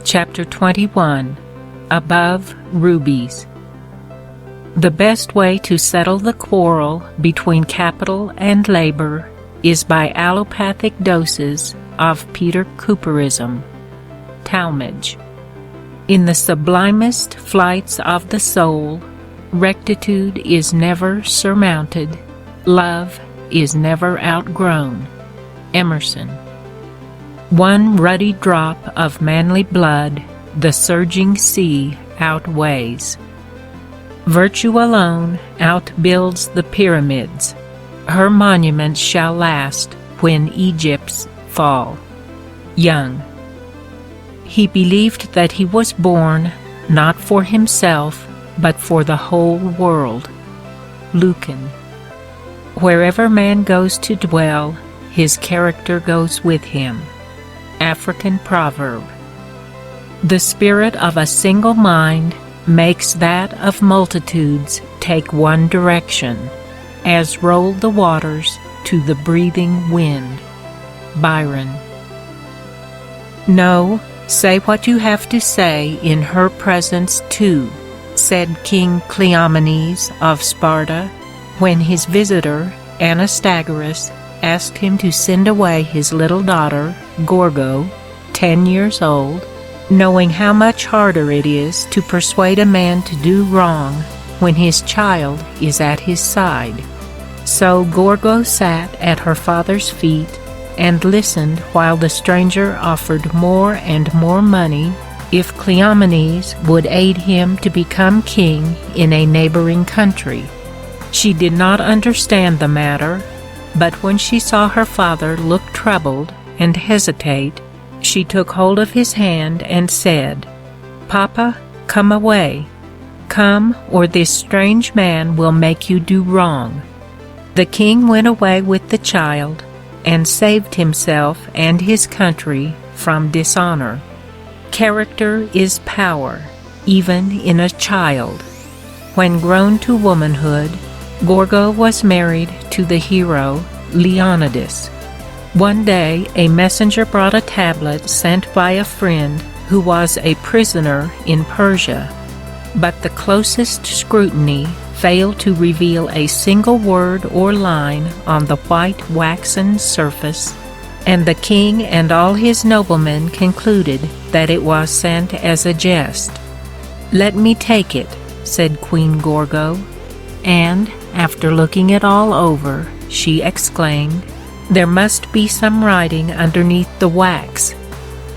Chapter 21. Above Rubies. The best way to settle the quarrel between capital and labor is by allopathic doses of Peter Cooperism. Talmage. In the sublimest flights of the soul, rectitude is never surmounted, love is never outgrown. Emerson. One ruddy drop of manly blood the surging sea outweighs. Virtue alone outbuilds the pyramids. Her monuments shall last when Egypt's fall. Young. He believed that he was born not for himself, but for the whole world. Lucan. Wherever man goes to dwell, his character goes with him. African proverb. The spirit of a single mind makes that of multitudes take one direction, as roll the waters to the breathing wind. Byron. No, say what you have to say in her presence too, said King Cleomenes of Sparta, when his visitor, Anastagoras, asked him to send away his little daughter, Gorgo, 10 years old, knowing how much harder it is to persuade a man to do wrong when his child is at his side. So Gorgo sat at her father's feet and listened while the stranger offered more and more money if Cleomenes would aid him to become king in a neighboring country. She did not understand the matter, but when she saw her father look troubled and hesitate, she took hold of his hand and said, "Papa, come away. Come, or this strange man will make you do wrong." The king went away with the child and saved himself and his country from dishonor. Character is power, even in a child. When grown to womanhood, Gorgo was married to the hero Leonidas. One day a messenger brought a tablet sent by a friend who was a prisoner in Persia, but the closest scrutiny failed to reveal a single word or line on the white waxen surface, and the king and all his noblemen concluded that it was sent as a jest. "Let me take it," said Queen Gorgo, and, after looking it all over, she exclaimed, "There must be some writing underneath the wax."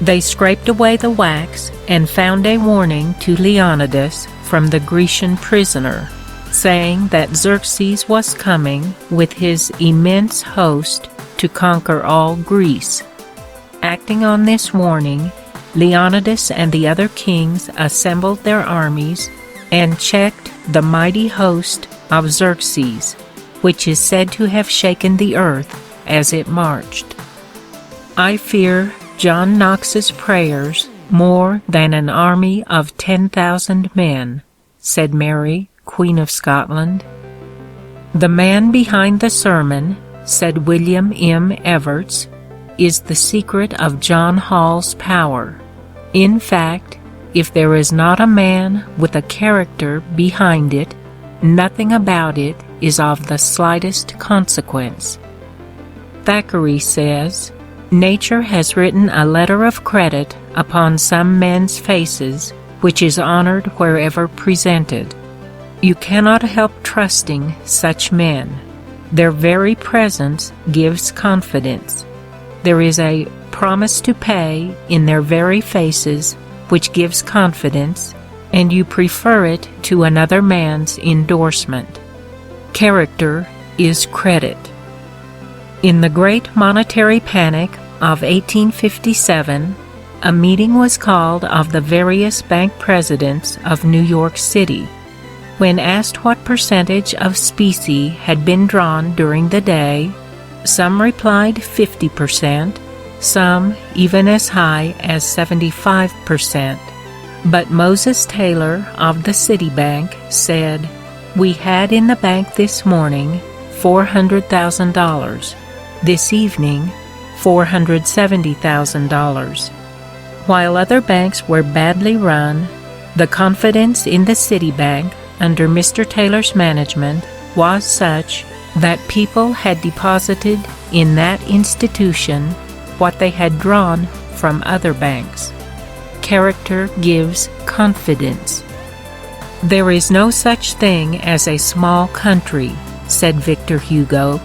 They scraped away the wax and found a warning to Leonidas from the Grecian prisoner, saying that Xerxes was coming with his immense host to conquer all Greece. Acting on this warning, Leonidas and the other kings assembled their armies and checked the mighty host of Xerxes, which is said to have shaken the earth as it marched. I fear John Knox's prayers more than an army of 10,000 men, said Mary, Queen of Scotland. The man behind the sermon, said William M. Evarts, is the secret of John Hall's power. In fact, if there is not a man with a character behind it, nothing about it is of the slightest consequence. Thackeray says, "Nature has written a letter of credit upon some men's faces, which is honored wherever presented. You cannot help trusting such men. Their very presence gives confidence. There is a promise to pay in their very faces, which gives confidence, and you prefer it to another man's endorsement. Character is credit." In the great monetary panic of 1857, a meeting was called of the various bank presidents of New York City. When asked what percentage of specie had been drawn during the day, some replied 50%, some even as high as 75%. But Moses Taylor of the Citibank said, "We had in the bank this morning $400,000. This evening, $470,000. While other banks were badly run, the confidence in the Citibank under Mr. Taylor's management was such that people had deposited in that institution what they had drawn from other banks. Character gives confidence. "There is no such thing as a small country," said Victor Hugo.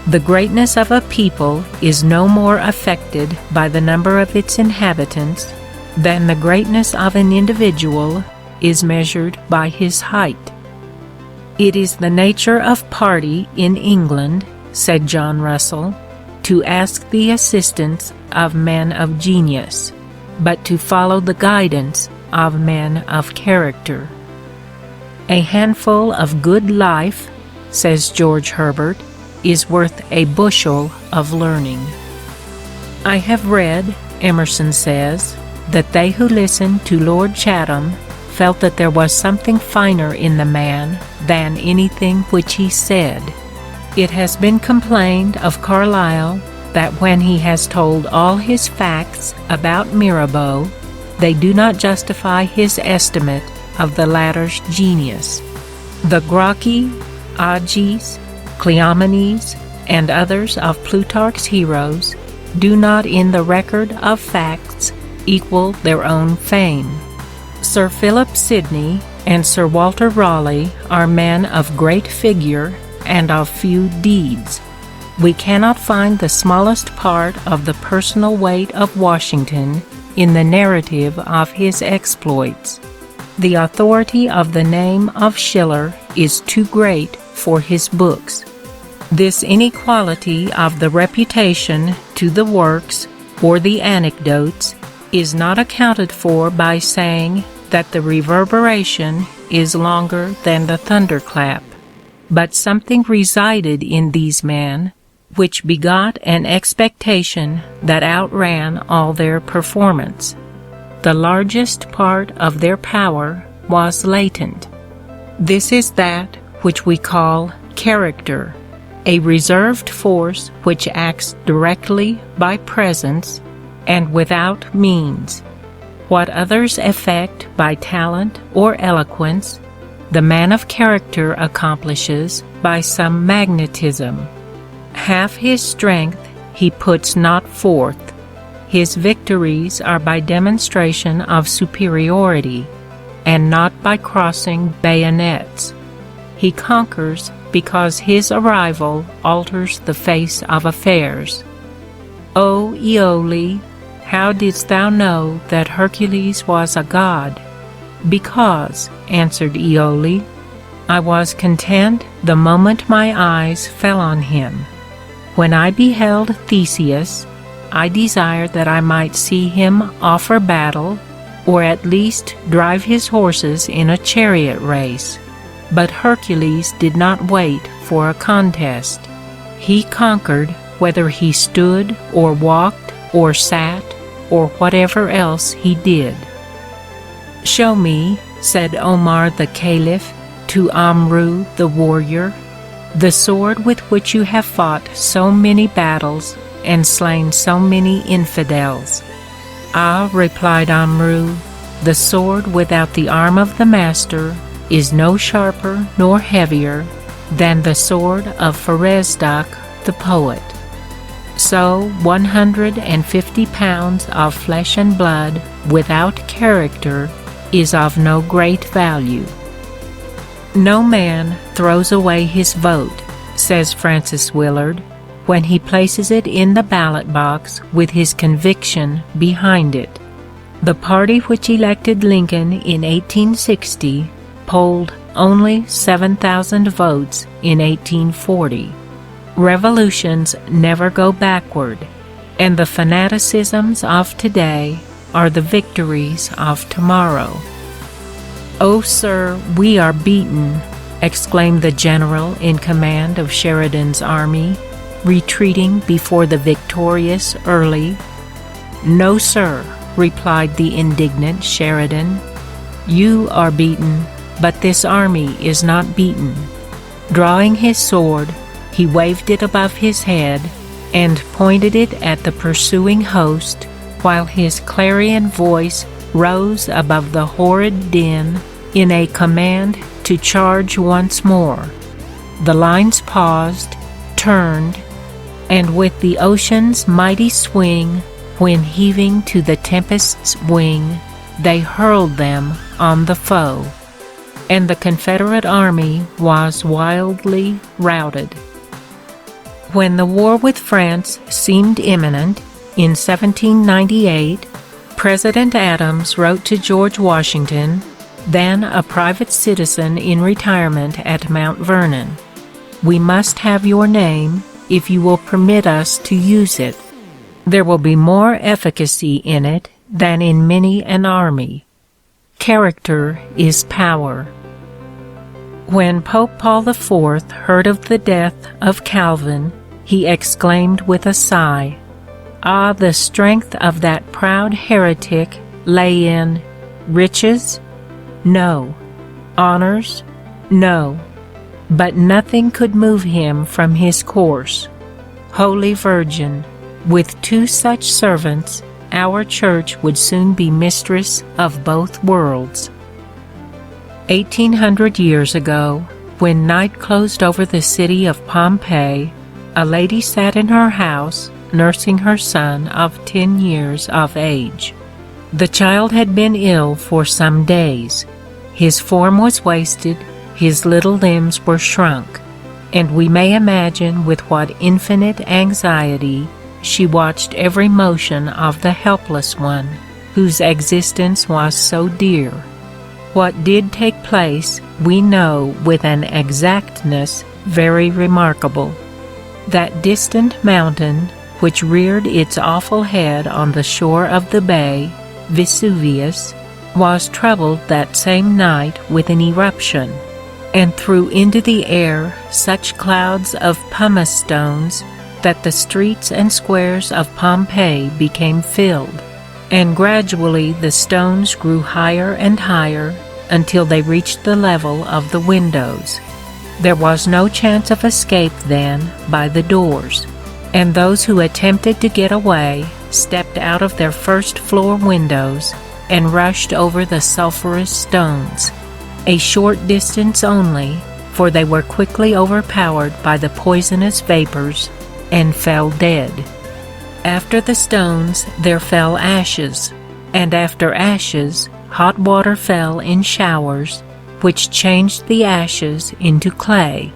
"The greatness of a people is no more affected by the number of its inhabitants than the greatness of an individual is measured by his height." "It is the nature of party in England," said John Russell, "to ask the assistance of men of genius, but to follow the guidance of men of character." "A handful of good life," says George Herbert, "is worth a bushel of learning." "I have read," Emerson says, "that they who listened to Lord Chatham felt that there was something finer in the man than anything which he said. It has been complained of Carlyle that when he has told all his facts about Mirabeau, they do not justify his estimate of the latter's genius. The Gracchi, Agis, Cleomenes, and others of Plutarch's heroes do not in the record of facts equal their own fame. Sir Philip Sidney and Sir Walter Raleigh are men of great figure and of few deeds. We cannot find the smallest part of the personal weight of Washington in the narrative of his exploits. The authority of the name of Schiller is too great for his books. This inequality of the reputation to the works or the anecdotes is not accounted for by saying that the reverberation is longer than the thunderclap, but something resided in these men which begot an expectation that outran all their performance. The largest part of their power was latent. This is that which we call character, a reserved force which acts directly by presence and without means. What others effect by talent or eloquence, the man of character accomplishes by some magnetism. Half his strength he puts not forth. His victories are by demonstration of superiority, and not by crossing bayonets. He conquers because his arrival alters the face of affairs. O Iole, how didst thou know that Hercules was a god? Because, answered Iole, I was content the moment my eyes fell on him. When I beheld Theseus, I desired that I might see him offer battle, or at least drive his horses in a chariot race. But Hercules did not wait for a contest. He conquered whether he stood or walked or sat or whatever else he did. Show me, said Omar the Caliph to Amru the warrior, the sword with which you have fought so many battles and slain so many infidels. Ah, replied Amru, the sword without the arm of the master is no sharper nor heavier than the sword of Pharezdak the poet. So 150 pounds of flesh and blood without character is of no great value. No man throws away his vote, says Francis Willard, when he places it in the ballot box with his conviction behind it. The party which elected Lincoln in 1860 polled only 7,000 votes in 1840. Revolutions never go backward, and the fanaticisms of today are the victories of tomorrow. Oh, sir, we are beaten, exclaimed the general in command of Sheridan's army, retreating before the victorious Early. No, sir, replied the indignant Sheridan. You are beaten, but this army is not beaten. Drawing his sword, he waved it above his head and pointed it at the pursuing host, while his clarion voice rose above the horrid din in a command to charge once more. The lines paused, turned, and with the ocean's mighty swing, when heaving to the tempest's wing, they hurled them on the foe, and the Confederate army was wildly routed. When the war with France seemed imminent, in 1798, President Adams wrote to George Washington, then a private citizen in retirement at Mount Vernon, "We must have your name if you will permit us to use it. There will be more efficacy in it than in many an army. Character is power." When Pope Paul IV heard of the death of Calvin, he exclaimed with a sigh, "Ah, the strength of that proud heretic lay in riches? No. Honors? No. But nothing could move him from his course. Holy Virgin, with two such servants, our church would soon be mistress of both worlds." 1800 years ago, when night closed over the city of Pompeii, a lady sat in her house nursing her son of 10 years of age. The child had been ill for some days. His form was wasted, his little limbs were shrunk, and we may imagine with what infinite anxiety she watched every motion of the helpless one, whose existence was so dear. What did take place we know with an exactness very remarkable. That distant mountain, which reared its awful head on the shore of the bay, Vesuvius, was troubled that same night with an eruption, and threw into the air such clouds of pumice stones that the streets and squares of Pompeii became filled, and gradually the stones grew higher and higher until they reached the level of the windows. There was no chance of escape then by the doors, and those who attempted to get away stepped out of their first-floor windows and rushed over the sulphurous stones. A short distance only, for they were quickly overpowered by the poisonous vapors and fell dead. After the stones there fell ashes, and after ashes hot water fell in showers, which changed the ashes into clay.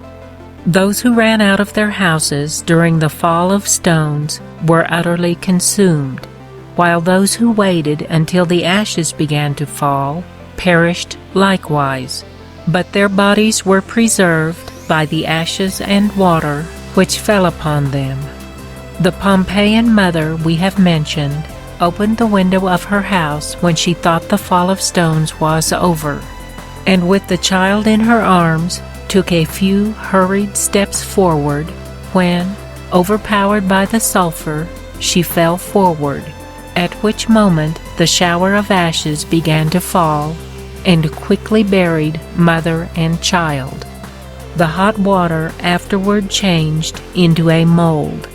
Those who ran out of their houses during the fall of stones were utterly consumed, while those who waited until the ashes began to fall perished likewise, but their bodies were preserved by the ashes and water which fell upon them. The Pompeian mother we have mentioned opened the window of her house when she thought the fall of stones was over, and with the child in her arms took a few hurried steps forward when, overpowered by the sulphur, she fell forward, at which moment the shower of ashes began to fall and quickly buried mother and child. The hot water afterward changed into a mold.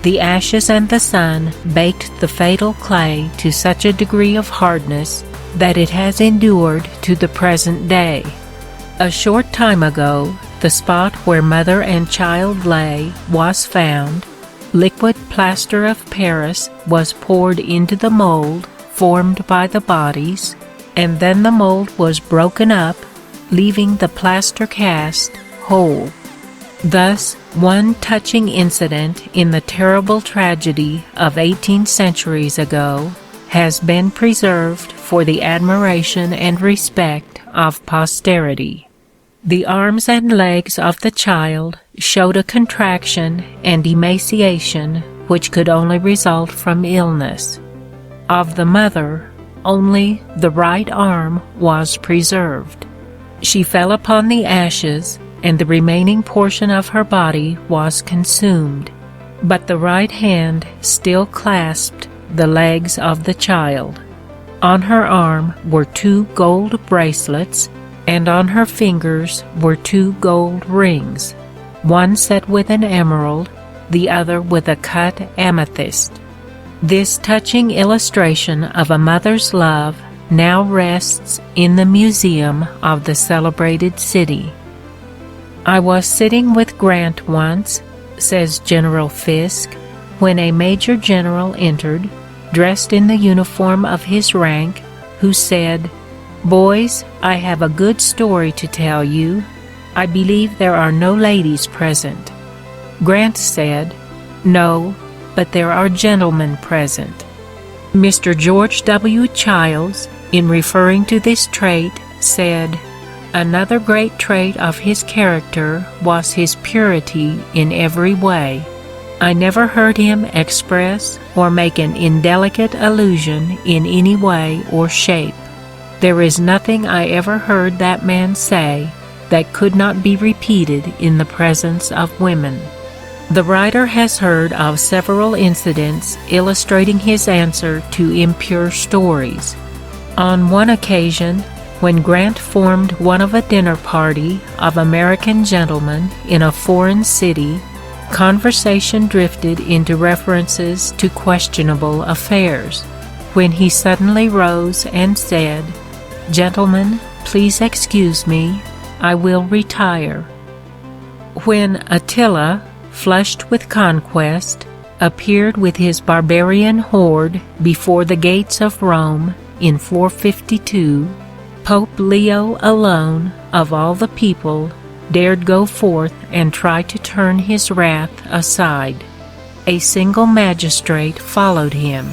The ashes and the sun baked the fatal clay to such a degree of hardness that it has endured to the present day. A short time ago, the spot where mother and child lay was found. Liquid plaster of Paris was poured into the mold formed by the bodies, and then the mold was broken up, leaving the plaster cast whole. Thus, one touching incident in the terrible tragedy of 18 centuries ago has been preserved for the admiration and respect of posterity. The arms and legs of the child showed a contraction and emaciation which could only result from illness. Of the mother, only the right arm was preserved. She fell upon the ashes, and the remaining portion of her body was consumed, but the right hand still clasped the legs of the child. On her arm were 2 gold bracelets, and on her fingers were 2 gold rings, one set with an emerald, the other with a cut amethyst. This touching illustration of a mother's love now rests in the museum of the celebrated city. "I was sitting with Grant once," says General Fisk, "when a major general entered, dressed in the uniform of his rank, who said, 'Boys, I have a good story to tell you. I believe there are no ladies present.' Grant said, 'No, but there are gentlemen present.'" Mr. George W. Childs, in referring to this trait, said, "Another great trait of his character was his purity in every way. I never heard him express or make an indelicate allusion in any way or shape. There is nothing I ever heard that man say that could not be repeated in the presence of women." The writer has heard of several incidents illustrating his answer to impure stories. On one occasion, when Grant formed one of a dinner party of American gentlemen in a foreign city, conversation drifted into references to questionable affairs, when he suddenly rose and said, "Gentlemen, please excuse me, I will retire." When Attila, flushed with conquest, appeared with his barbarian horde before the gates of Rome in 452, Pope Leo alone, of all the people, dared go forth and try to turn his wrath aside. A single magistrate followed him.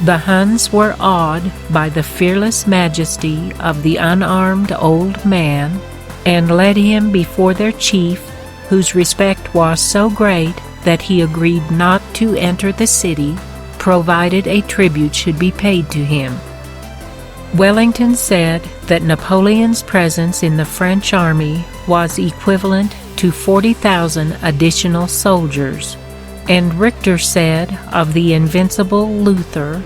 The Huns were awed by the fearless majesty of the unarmed old man, and led him before their chief, whose respect was so great that he agreed not to enter the city, provided a tribute should be paid to him. Wellington said that Napoleon's presence in the French army was equivalent to 40,000 additional soldiers, and Richter said of the invincible Luther,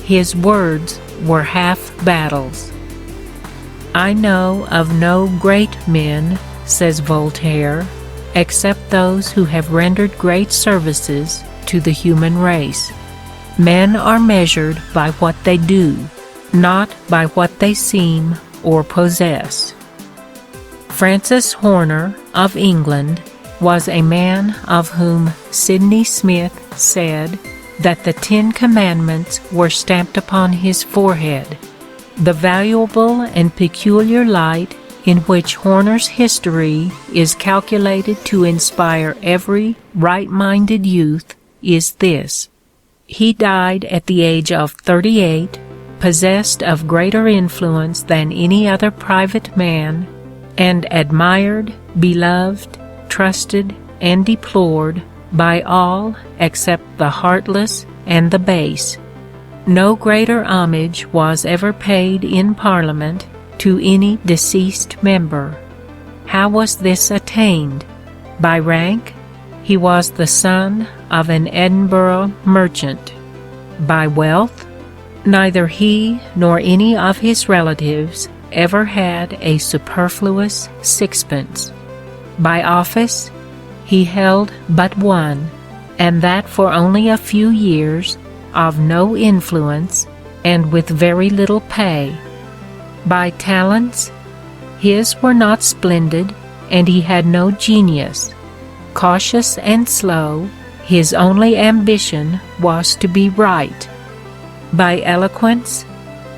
"His words were half battles." "I know of no great men," says Voltaire, "except those who have rendered great services to the human race. Men are measured by what they do, not by what they seem or possess." Francis Horner of England was a man of whom Sidney Smith said that the 10 Commandments were stamped upon his forehead. The valuable and peculiar light in which Horner's history is calculated to inspire every right-minded youth is this: he died at the age of 38, possessed of greater influence than any other private man, and admired, beloved, trusted, and deplored by all except the heartless and the base. No greater homage was ever paid in Parliament to any deceased member. How was this attained? By rank? He was the son of an Edinburgh merchant. By wealth? Neither he nor any of his relatives ever had a superfluous sixpence. By office? He held but one, and that for only a few years, of no influence, and with very little pay. By talents? His were not splendid, and he had no genius. Cautious and slow, his only ambition was to be right. By eloquence?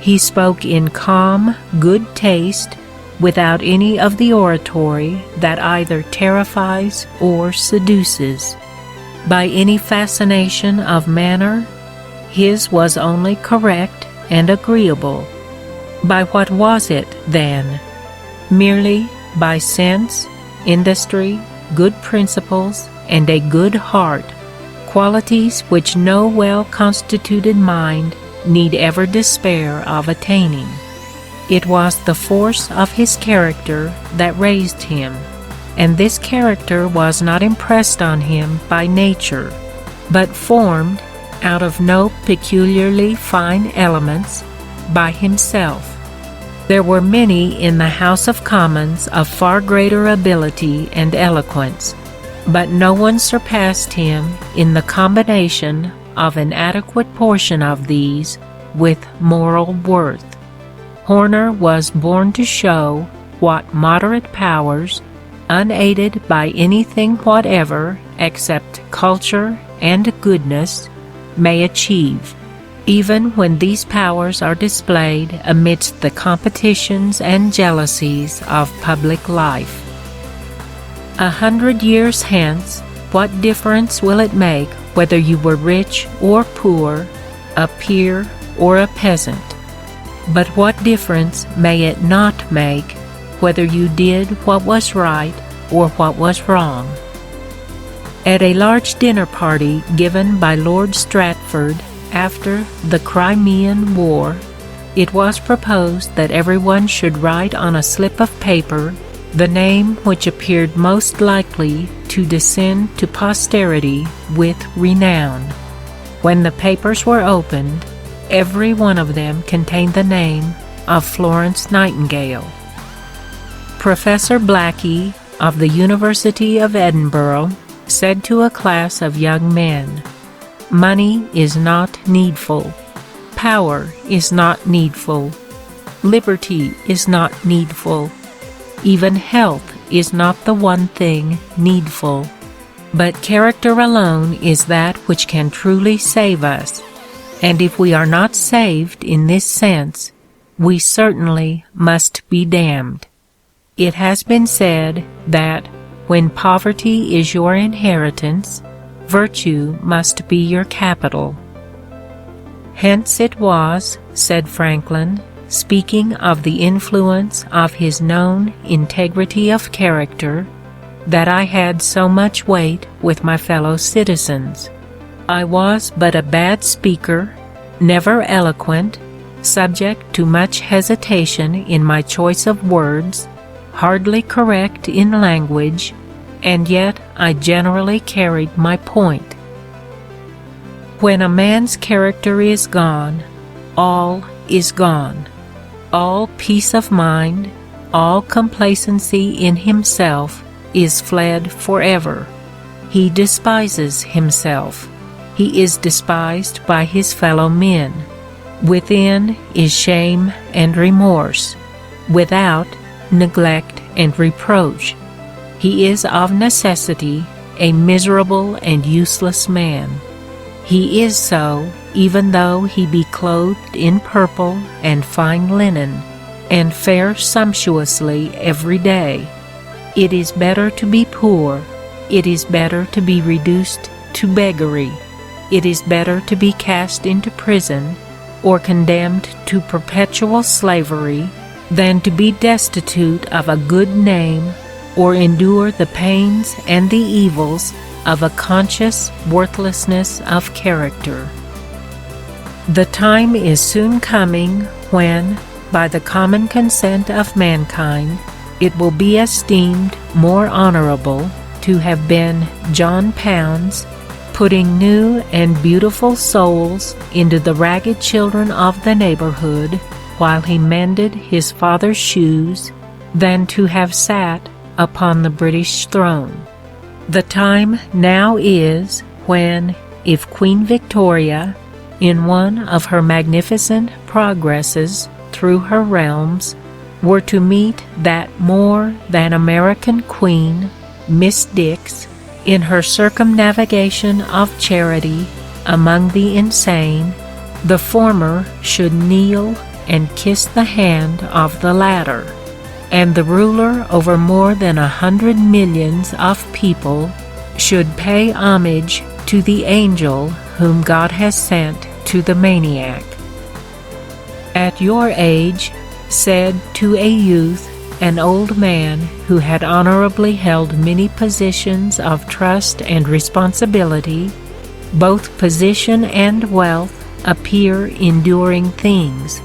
He spoke in calm, good taste, without any of the oratory that either terrifies or seduces. By any fascination of manner? His was only correct and agreeable. By what was it, then? Merely by sense, industry, good principles, and a good heart, qualities which no well-constituted mind need ever despair of attaining. It was the force of his character that raised him, and this character was not impressed on him by nature, but formed, out of no peculiarly fine elements, by himself. There were many in the House of Commons of far greater ability and eloquence, but no one surpassed him in the combination of an adequate portion of these with moral worth. Horner was born to show what moderate powers, unaided by anything whatever except culture and goodness, may achieve, even when these powers are displayed amidst the competitions and jealousies of public life. 100 years hence, what difference will it make whether you were rich or poor, a peer or a peasant? But what difference may it not make whether you did what was right or what was wrong? At a large dinner party given by Lord Stratford after the Crimean War, it was proposed that everyone should write on a slip of paper the name which appeared most likely to descend to posterity with renown. When the papers were opened, every one of them contained the name of Florence Nightingale. Professor Blackie of the University of Edinburgh said to a class of young men, "Money is not needful. Power is not needful. Liberty is not needful. Even health is not the one thing needful. But character alone is that which can truly save us. And if we are not saved in this sense, we certainly must be damned." It has been said that when poverty is your inheritance, virtue must be your capital. Hence it was, said Franklin, speaking of the influence of his known integrity of character, that I had so much weight with my fellow citizens. I was but a bad speaker, never eloquent, subject to much hesitation in my choice of words, hardly correct in language, and yet I generally carried my point. When a man's character is gone, all is gone. All peace of mind, all complacency in himself is fled forever. He despises himself. He is despised by his fellow men. Within is shame and remorse. Without, neglect and reproach. He is of necessity a miserable and useless man. He is so, even though he be clothed in purple and fine linen, and fare sumptuously every day. It is better to be poor. It is better to be reduced to beggary. It is better to be cast into prison, or condemned to perpetual slavery, than to be destitute of a good name, or endure the pains and the evils of a conscious worthlessness of character. The time is soon coming when, by the common consent of mankind, it will be esteemed more honorable to have been John Pounds, putting new and beautiful souls into the ragged children of the neighborhood while he mended his father's shoes, than to have sat upon the British throne. The time now is when, if Queen Victoria, in one of her magnificent progresses through her realms, were to meet that more than American Queen, Miss Dix, in her circumnavigation of charity among the insane, the former should kneel and kiss the hand of the latter, and the ruler over more than 100 millions of people should pay homage to the angel whom God has sent to the maniac. At your age, said to a youth, an old man who had honorably held many positions of trust and responsibility, both position and wealth appear enduring things,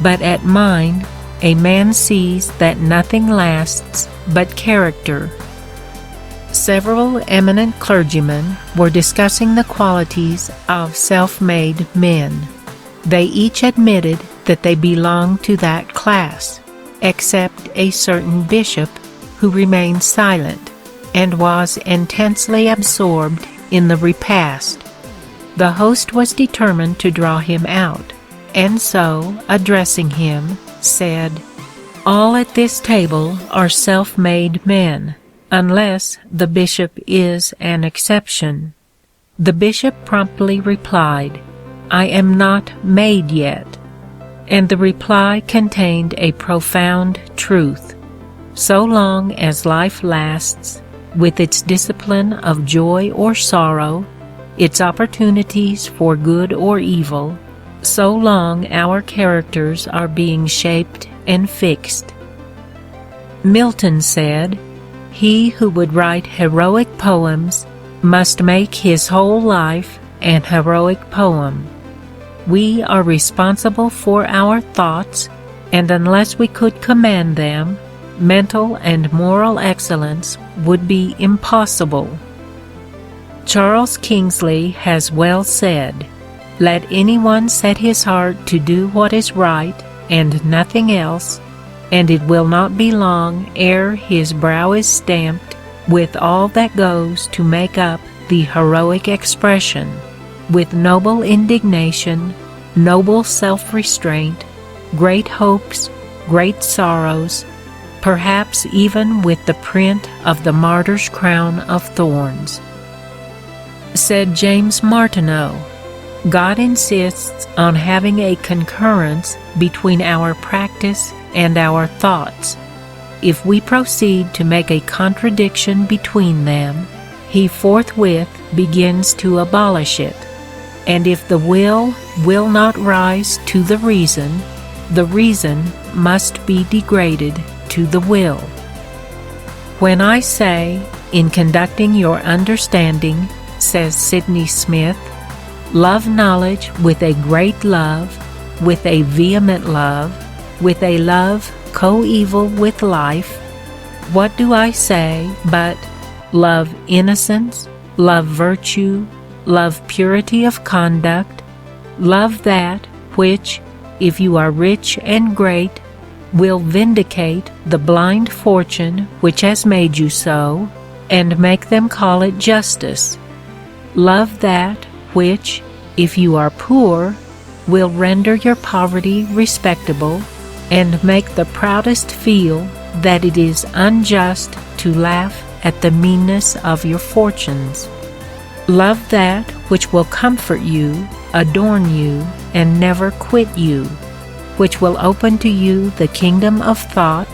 but at mine a man sees that nothing lasts but character. Several eminent clergymen were discussing the qualities of self-made men. They each admitted that they belonged to that class, except a certain bishop who remained silent and was intensely absorbed in the repast. The host was determined to draw him out, and so, addressing him, said, "All at this table are self-made men, unless the bishop is an exception." The bishop promptly replied, "I am not made yet." And the reply contained a profound truth. So long as life lasts, with its discipline of joy or sorrow, its opportunities for good or evil, so long our characters are being shaped and fixed. Milton said, "He who would write heroic poems must make his whole life an heroic poem." We are responsible for our thoughts, and unless we could command them, mental and moral excellence would be impossible. Charles Kingsley has well said, "Let anyone set his heart to do what is right and nothing else, and it will not be long ere his brow is stamped with all that goes to make up the heroic expression, with noble indignation, noble self-restraint, great hopes, great sorrows, perhaps even with the print of the martyr's crown of thorns." Said James Martineau, "God insists on having a concurrence between our practice and our thoughts. If we proceed to make a contradiction between them, he forthwith begins to abolish it. And if the will not rise to the reason must be degraded to the will." When I say, "In conducting your understanding," says Sidney Smith, "love knowledge with a great love, with a vehement love, with a love coeval with life," what do I say but love innocence, love virtue, love purity of conduct, love that which, if you are rich and great, will vindicate the blind fortune which has made you so, and make them call it justice. Love that which, if you are poor, will render your poverty respectable, and make the proudest feel that it is unjust to laugh at the meanness of your fortunes. Love that which will comfort you, adorn you, and never quit you, which will open to you the kingdom of thought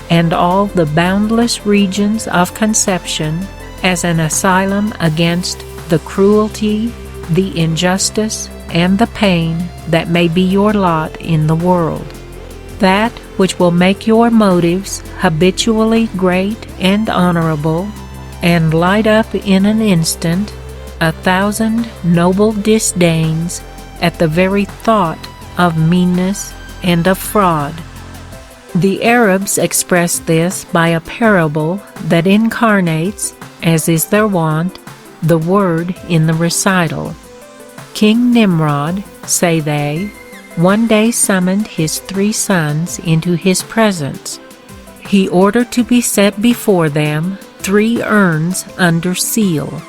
and all the boundless regions of conception as an asylum against the cruelty, the injustice, and the pain that may be your lot in the world. That which will make your motives habitually great and honorable, and light up in an instant 1,000 noble disdains at the very thought of meanness and of fraud. The Arabs express this by a parable that incarnates, as is their wont, the word in the recital. King Nimrod, say they, one day summoned his 3 sons into his presence. He ordered to be set before them 3 urns under seal.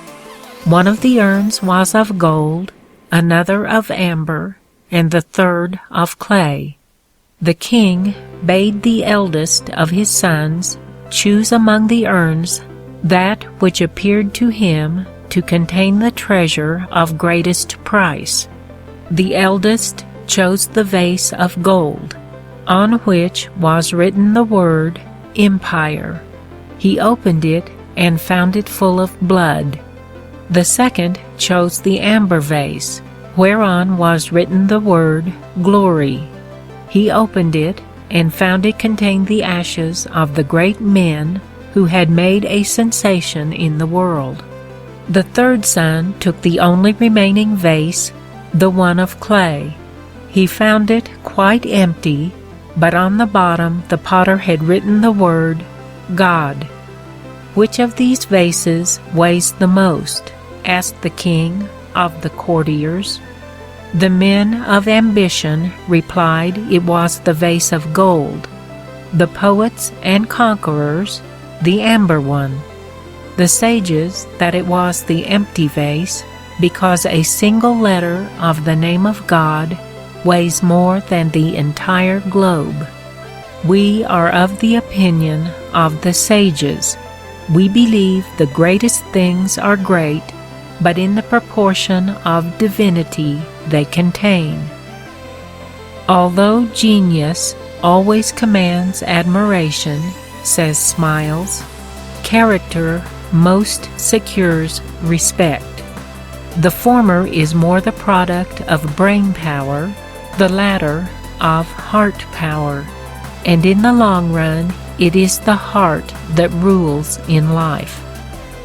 One of the urns was of gold, another of amber, and the third of clay. The king bade the eldest of his sons choose among the urns that which appeared to him to contain the treasure of greatest price. The eldest chose the vase of gold, on which was written the word Empire. He opened it and found it full of blood. The second chose the amber vase, whereon was written the word Glory. He opened it and found it contained the ashes of the great men who had made a sensation in the world. The third son took the only remaining vase, the one of clay. He found it quite empty, but on the bottom the potter had written the word God. Which of these vases weighs the most? Asked the king of the courtiers. The men of ambition replied it was the vase of gold, the poets and conquerors the amber one, the sages that it was the empty vase, because a single letter of the name of God weighs more than the entire globe. We are of the opinion of the sages. We believe the greatest things are great, but in the proportion of divinity they contain. Although genius always commands admiration, says Smiles, character most secures respect. The former is more the product of brain power, the latter of heart power, and in the long run it is the heart that rules in life.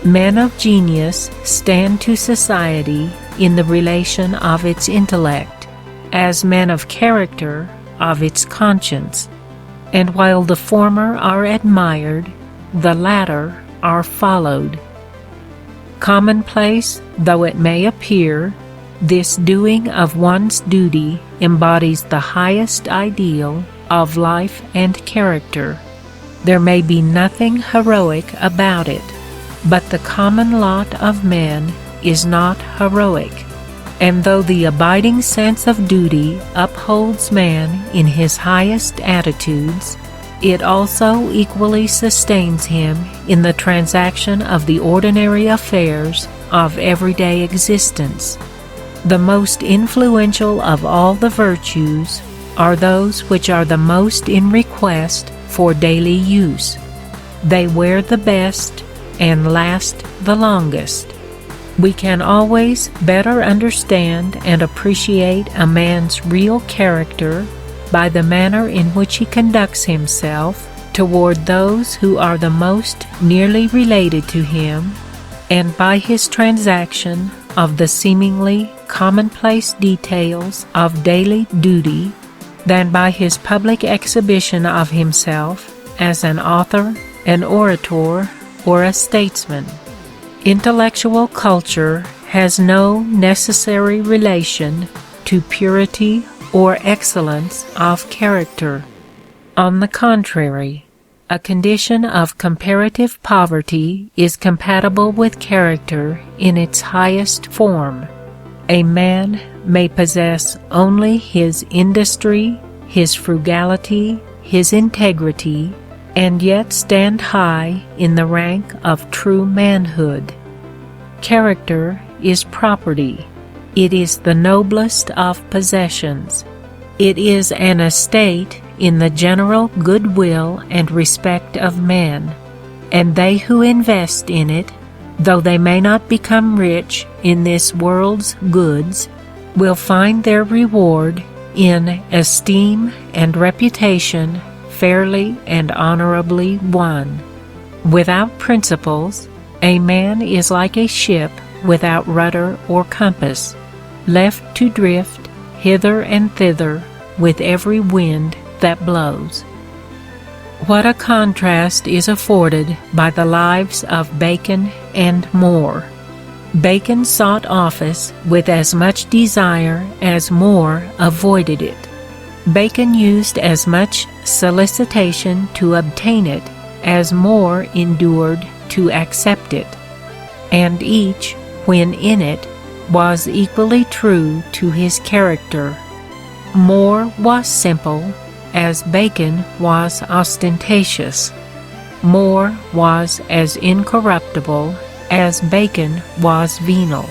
Men of genius stand to society in the relation of its intellect, as men of character of its conscience, and while the former are admired, the latter are followed. Commonplace though it may appear, this doing of one's duty embodies the highest ideal of life and character. There may be nothing heroic about it, but the common lot of men is not heroic, and though the abiding sense of duty upholds man in his highest attitudes, it also equally sustains him in the transaction of the ordinary affairs of everyday existence. The most influential of all the virtues are those which are the most in request for daily use. They wear the best and last the longest. We can always better understand and appreciate a man's real character by the manner in which he conducts himself toward those who are the most nearly related to him, and by his transaction of the seemingly commonplace details of daily duty, than by his public exhibition of himself as an author, an orator, or a statesman. Intellectual culture has no necessary relation to purity or excellence of character. On the contrary, a condition of comparative poverty is compatible with character in its highest form. A man may possess only his industry, his frugality, his integrity, and yet stand high in the rank of true manhood. Character is property. It is the noblest of possessions. It is an estate in the general goodwill and respect of men, and they who invest in it, though they may not become rich in this world's goods, will find their reward in esteem and reputation fairly and honorably won. Without principles, a man is like a ship without rudder or compass, left to drift hither and thither with every wind that blows. What a contrast is afforded by the lives of Bacon and More. Bacon sought office with as much desire as More avoided it. Bacon used as much solicitation to obtain it as More endured to accept it, and each, when in it, was equally true to his character. More was simple, as Bacon was ostentatious. More was as incorruptible as Bacon was venal.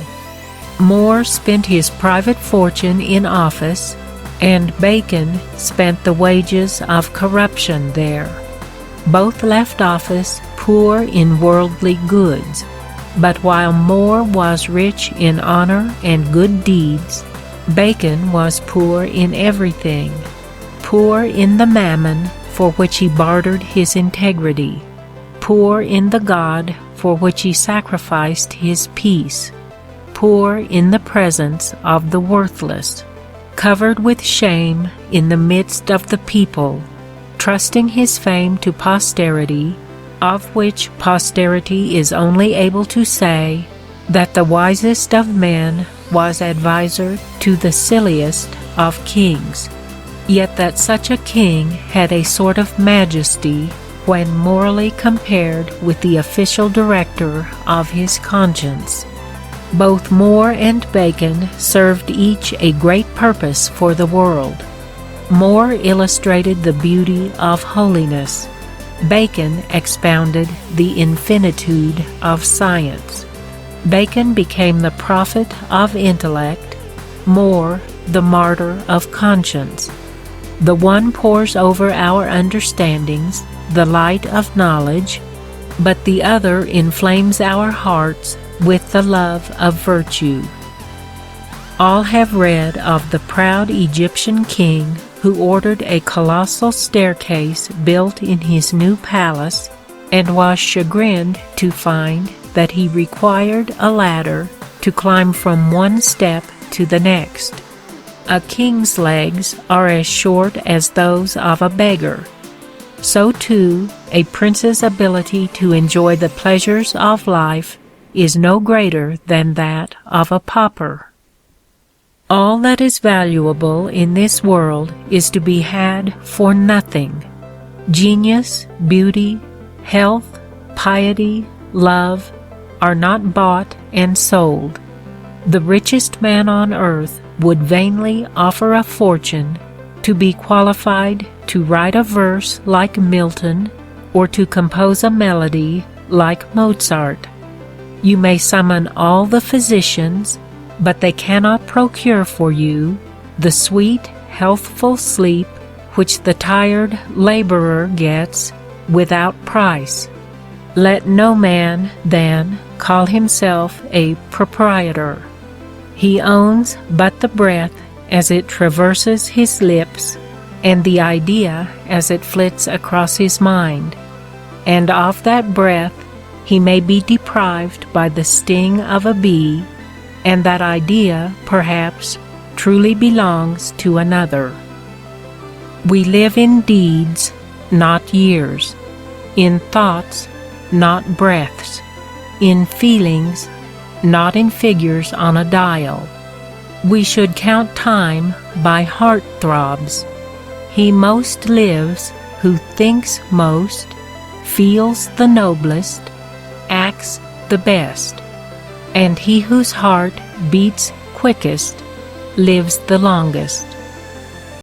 More spent his private fortune in office, and Bacon spent the wages of corruption there. Both left office poor in worldly goods, but while More was rich in honor and good deeds, Bacon was poor in everything, poor in the mammon for which he bartered his integrity, poor in the God for which he sacrificed his peace, poor in the presence of the worthless, covered with shame in the midst of the people, trusting his fame to posterity, of which posterity is only able to say that the wisest of men was adviser to the silliest of kings, yet that such a king had a sort of majesty when morally compared with the official director of his conscience. Both Moore and Bacon served each a great purpose for the world. Moore illustrated the beauty of holiness. Bacon expounded the infinitude of science. Bacon became the prophet of intellect, Moore the martyr of conscience. The one pours over our understandings the light of knowledge, but the other inflames our hearts with the love of virtue. All have read of the proud Egyptian king who ordered a colossal staircase built in his new palace and was chagrined to find that he required a ladder to climb from one step to the next. A king's legs are as short as those of a beggar. So too, a prince's ability to enjoy the pleasures of life is no greater than that of a pauper. All that is valuable in this world is to be had for nothing. Genius, beauty, health, piety, love are not bought and sold. The richest man on earth would vainly offer a fortune to be qualified to write a verse like Milton or to compose a melody like Mozart. You may summon all the physicians, but they cannot procure for you the sweet, healthful sleep which the tired laborer gets without price. Let no man, then, call himself a proprietor. He owns but the breath as it traverses his lips, and the idea as it flits across his mind. And of that breath he may be deprived by the sting of a bee, and that idea, perhaps, truly belongs to another. We live in deeds, not years, in thoughts, not breaths, in feelings, not in figures on a dial. We should count time by heart throbs. He most lives who thinks most, feels the noblest, acts the best, and he whose heart beats quickest lives the longest.